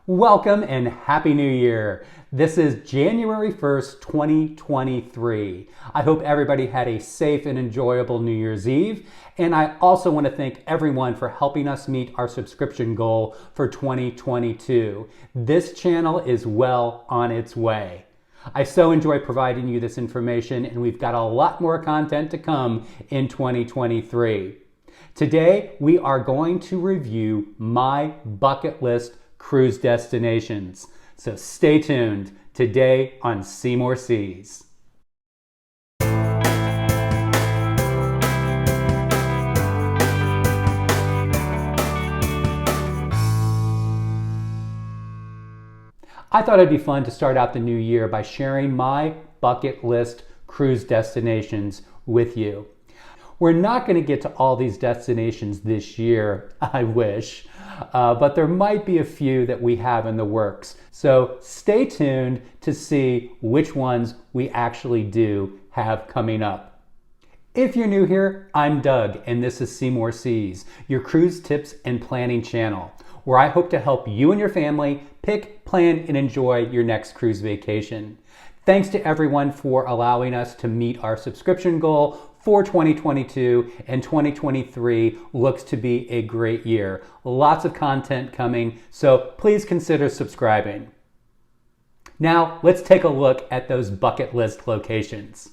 Welcome and Happy New Year. This is January 1st, 2023. I hope everybody had a safe and enjoyable New Year's Eve. And I also want to thank everyone for helping us meet our subscription goal for 2022. This channel is well on its way. I so enjoy providing you this information, and we've got a lot more content to come in 2023. Today, we are going to review my bucket list cruise destinations. So stay tuned today on See More Seas. I thought it'd be fun to start out the new year by sharing my bucket list cruise destinations with you. We're not going to get to all these destinations this year, I wish, but there might be a few that we have in the works. So stay tuned to see which ones we actually do have coming up. If you're new here, I'm Doug, and this is See More Seas, your cruise tips and planning channel, where I hope to help you and your family pick, plan, and enjoy your next cruise vacation. Thanks to everyone for allowing us to meet our subscription goal for 2022, and 2023 looks to be a great year. Lots of content coming, so please consider subscribing. Now, let's take a look at those bucket list locations.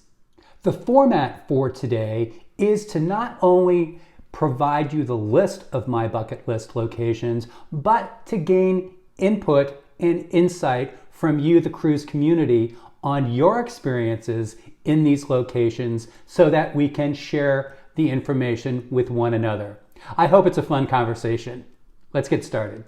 The format for today is to not only provide you the list of my bucket list locations, but to gain input and insight from you, the cruise community, on your experiences in these locations so that we can share the information with one another. I hope it's a fun conversation. Let's get started.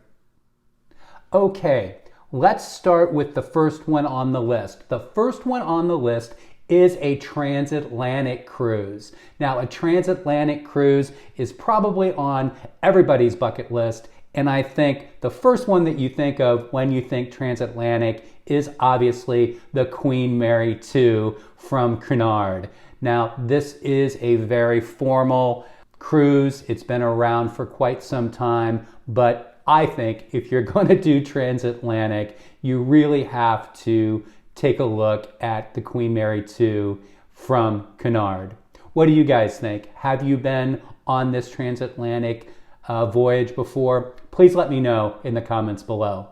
Okay, let's start with the first one on the list. The first one on the list is a transatlantic cruise. Now, a transatlantic cruise is probably on everybody's bucket list, and I think the first one that you think of when you think transatlantic is obviously the Queen Mary 2 from Cunard. Now, this is a very formal cruise. It's been around for quite some time, but I think if you're going to do transatlantic, you really have to take a look at the Queen Mary 2 from Cunard. What do you guys think? Have you been on this transatlantic voyage before? Please let me know in the comments below.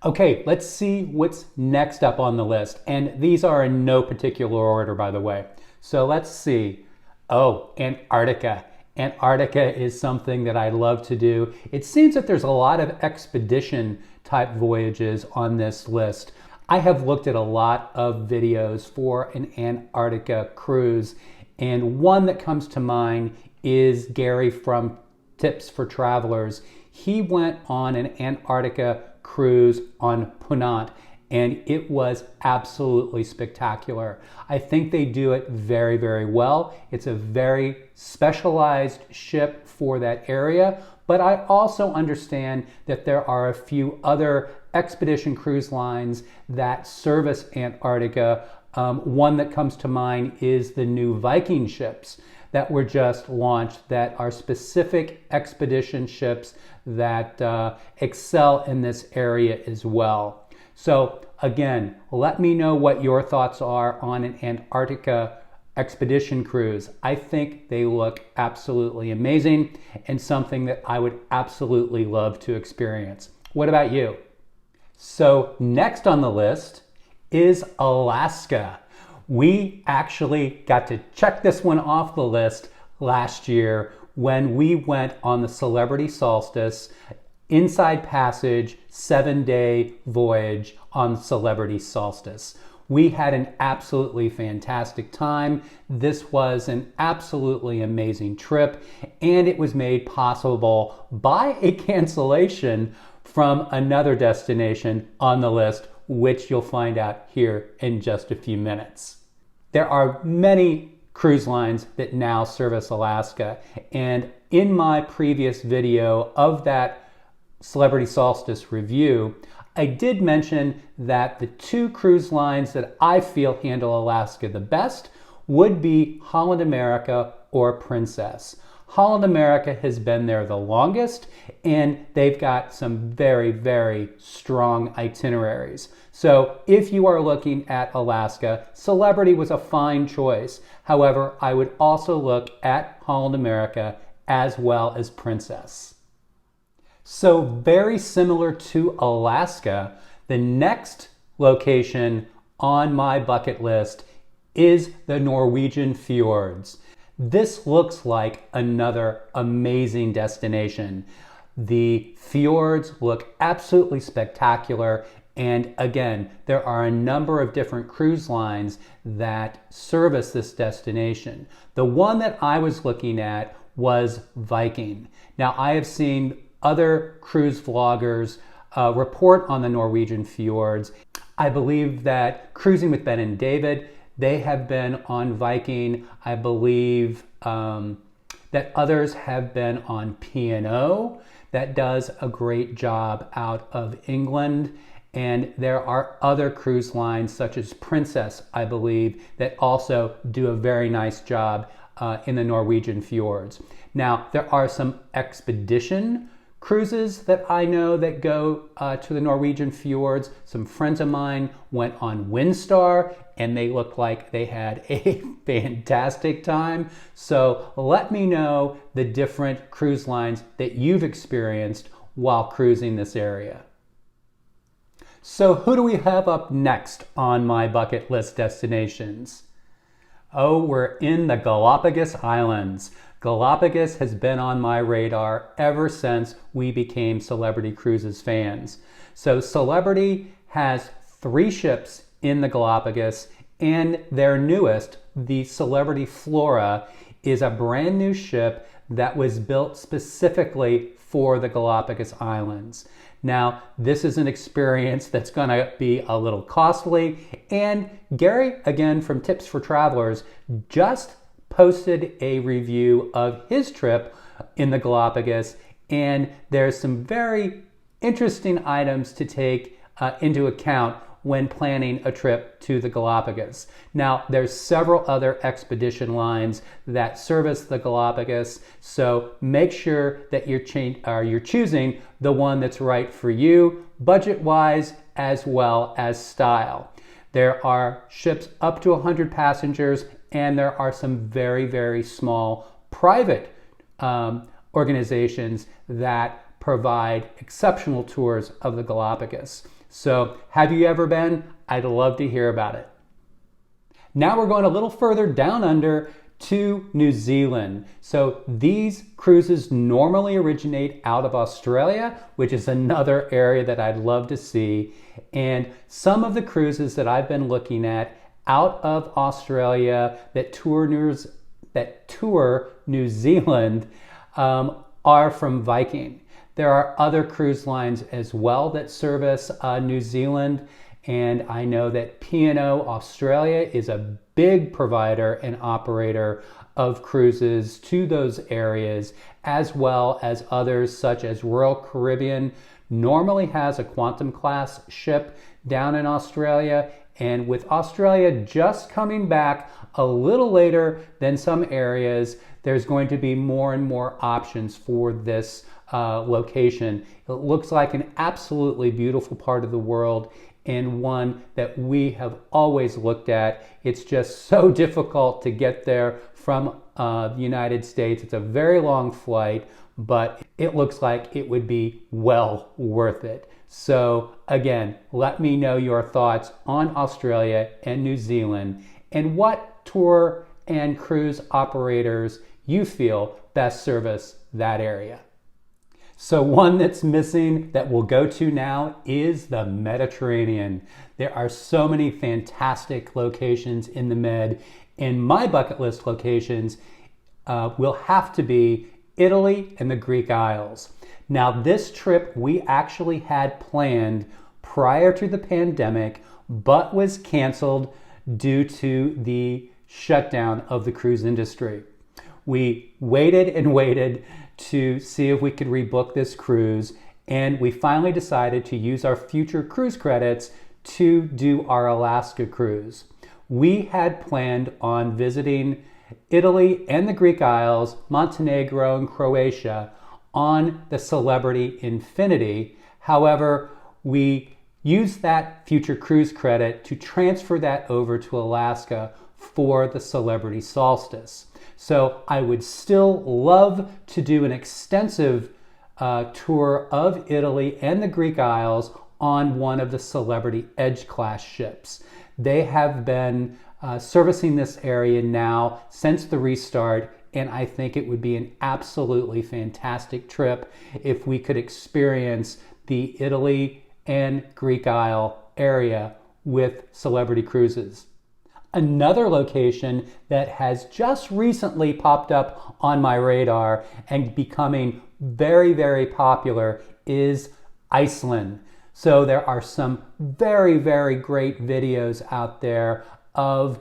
Okay, let's see what's next up on the list. And these are in no particular order, by the way. So let's see. Oh, Antarctica. Antarctica is something that I love to do. It seems that there's a lot of expedition type voyages on this list. I have looked at a lot of videos for an Antarctica cruise, and one that comes to mind is Gary from Tips for Travelers. He went on an Antarctica cruise on Punant, and it was absolutely spectacular. I think they do it very, very well. It's a very specialized ship for that area, but I also understand that there are a few other expedition cruise lines that service Antarctica. One that comes to mind is the new Viking ships that were just launched that are specific expedition ships that excel in this area as well. So again, let me know what your thoughts are on an Antarctica expedition cruise. I think they look absolutely amazing and something that I would absolutely love to experience. What about you? So next on the list is Alaska. We actually got to check this one off the list last year when we went on the Celebrity Solstice Inside Passage 7-day voyage on Celebrity Solstice. We had an absolutely fantastic time. This was an absolutely amazing trip, and it was made possible by a cancellation from another destination on the list, which you'll find out here in just a few minutes. There are many cruise lines that now service Alaska, and in my previous video of that Celebrity Solstice review, I did mention that the two cruise lines that I feel handle Alaska the best would be Holland America or Princess. Holland America has been there the longest, and they've got some very, very strong itineraries. So if you are looking at Alaska, Celebrity was a fine choice. However, I would also look at Holland America as well as Princess. So very similar to Alaska, the next location on my bucket list is the Norwegian Fjords. This looks like another amazing destination. The fjords look absolutely spectacular, and again, there are a number of different cruise lines that service this destination. The one that I was looking at was Viking. Now, I have seen other cruise vloggers report on the Norwegian Fjords. I believe that Cruising with Ben and David, they have been on Viking. I believe that others have been on P&O that does a great job out of England. And there are other cruise lines such as Princess, I believe, that also do a very nice job in the Norwegian Fjords. Now, there are some expedition cruises that I know that go to the Norwegian Fjords. Some friends of mine went on Windstar and they looked like they had a fantastic time. So let me know the different cruise lines that you've experienced while cruising this area. So who do we have up next on my bucket list destinations? Oh, we're in the Galapagos Islands. Galapagos has been on my radar ever since we became Celebrity Cruises fans. So Celebrity has 3 ships in the Galapagos, and their newest, the Celebrity Flora, is a brand new ship that was built specifically for the Galapagos Islands. Now, this is an experience that's going to be a little costly, and Gary, again from Tips for Travelers, just posted a review of his trip in the Galapagos, and there's some very interesting items to take into account when planning a trip to the Galapagos. Now, there's several other expedition lines that service the Galapagos, so make sure that you're choosing the one that's right for you, budget-wise as well as style. There are ships up to 100 passengers, and there are some very, very small private organizations that provide exceptional tours of the Galapagos. So have you ever been? I'd love to hear about it. Now we're going a little further down under to New Zealand. So these cruises normally originate out of Australia, which is another area that I'd love to see. And some of the cruises that I've been looking at out of Australia that tour New Zealand are from Viking. There are other cruise lines as well that service New Zealand, and I know that P&O Australia is a big provider and operator of cruises to those areas, as well as others such as Royal Caribbean normally has a Quantum class ship down in Australia, and with Australia just coming back a little later than some areas, there's going to be more and more options for this location. It looks like an absolutely beautiful part of the world, and one that we have always looked at. It's just so difficult to get there from the United States. It's a very long flight, but it looks like it would be well worth it. So again, let me know your thoughts on Australia and New Zealand and what tour and cruise operators you feel best service that area. So one that's missing that we'll go to now is the Mediterranean. There are so many fantastic locations in the Med, and my bucket list locations will have to be Italy and the Greek Isles. Now, this trip we actually had planned prior to the pandemic, but was canceled due to the shutdown of the cruise industry. We waited and waited to see if we could rebook this cruise, and we finally decided to use our future cruise credits to do our Alaska cruise. We had planned on visiting Italy and the Greek Isles, Montenegro and Croatia on the Celebrity Infinity. However, we use that future cruise credit to transfer that over to Alaska for the Celebrity Solstice. So I would still love to do an extensive tour of Italy and the Greek Isles on one of the Celebrity Edge class ships. They have been servicing this area now since the restart, and I think it would be an absolutely fantastic trip if we could experience the Italy and Greek Isle area with Celebrity Cruises. Another location that has just recently popped up on my radar and becoming very, very popular is Iceland. So there are some very, very great videos out there of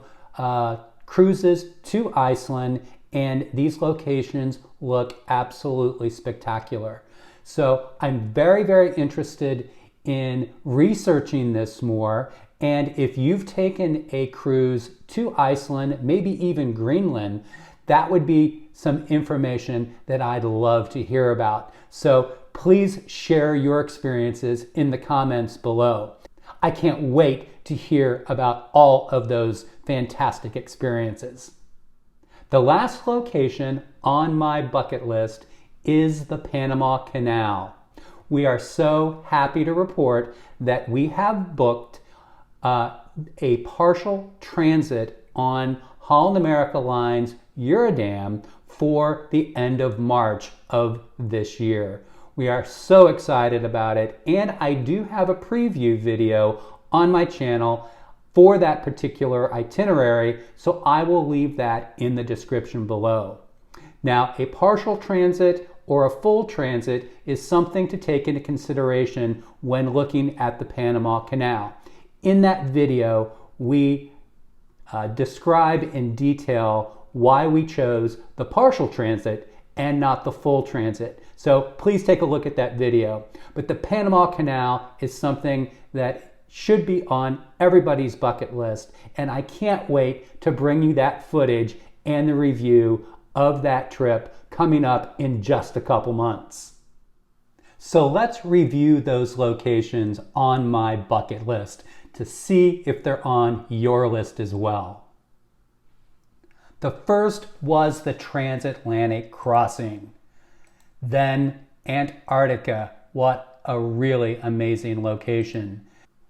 cruises to Iceland, and these locations look absolutely spectacular. So I'm very, very interested in researching this more. And if you've taken a cruise to Iceland, maybe even Greenland, that would be some information that I'd love to hear about. So please share your experiences in the comments below. I can't wait to hear about all of those fantastic experiences. The last location on my bucket list is the Panama Canal. We are so happy to report that we have booked a partial transit on Holland America Line's Eurodam for the end of March of this year. We are so excited about it, and I do have a preview video on my channel for that particular itinerary, so I will leave that in the description below. Now, a partial transit or a full transit is something to take into consideration when looking at the Panama Canal. In that video, we describe in detail why we chose the partial transit and not the full transit. So please take a look at that video. But the Panama Canal is something that should be on everybody's bucket list, and I can't wait to bring you that footage and the review of that trip coming up in just a couple months. So let's review those locations on my bucket list to see if they're on your list as well. The first was the Transatlantic Crossing. Then Antarctica, what a really amazing location.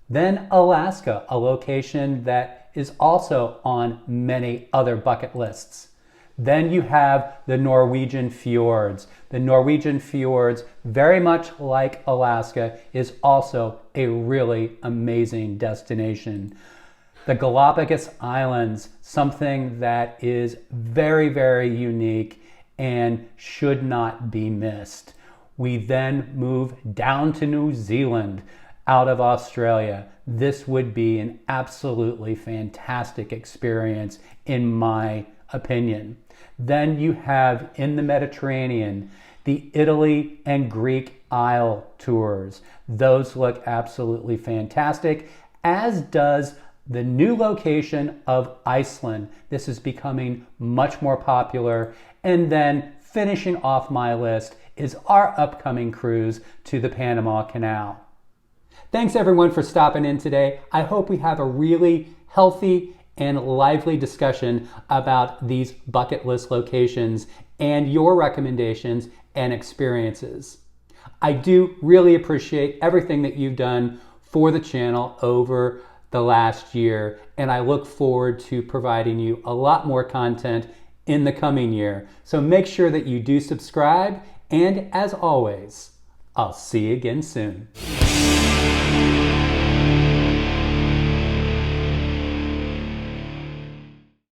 Then Alaska, a location that is also on many other bucket lists. Then you have the Norwegian Fjords. The Norwegian Fjords, very much like Alaska, is also a really amazing destination. The Galapagos Islands, something that is very, very unique and should not be missed. We then move down to New Zealand out of Australia. This would be an absolutely fantastic experience in my opinion. Then you have in the Mediterranean, the Italy and Greek Isle tours. Those look absolutely fantastic, as does the new location of Iceland. This is becoming much more popular. And then finishing off my list is our upcoming cruise to the Panama Canal. Thanks everyone for stopping in today. I hope we have a really healthy and lively discussion about these bucket list locations and your recommendations and experiences. I do really appreciate everything that you've done for the channel over the last year, and I look forward to providing you a lot more content in the coming year. So make sure that you do subscribe, and as always, I'll see you again soon.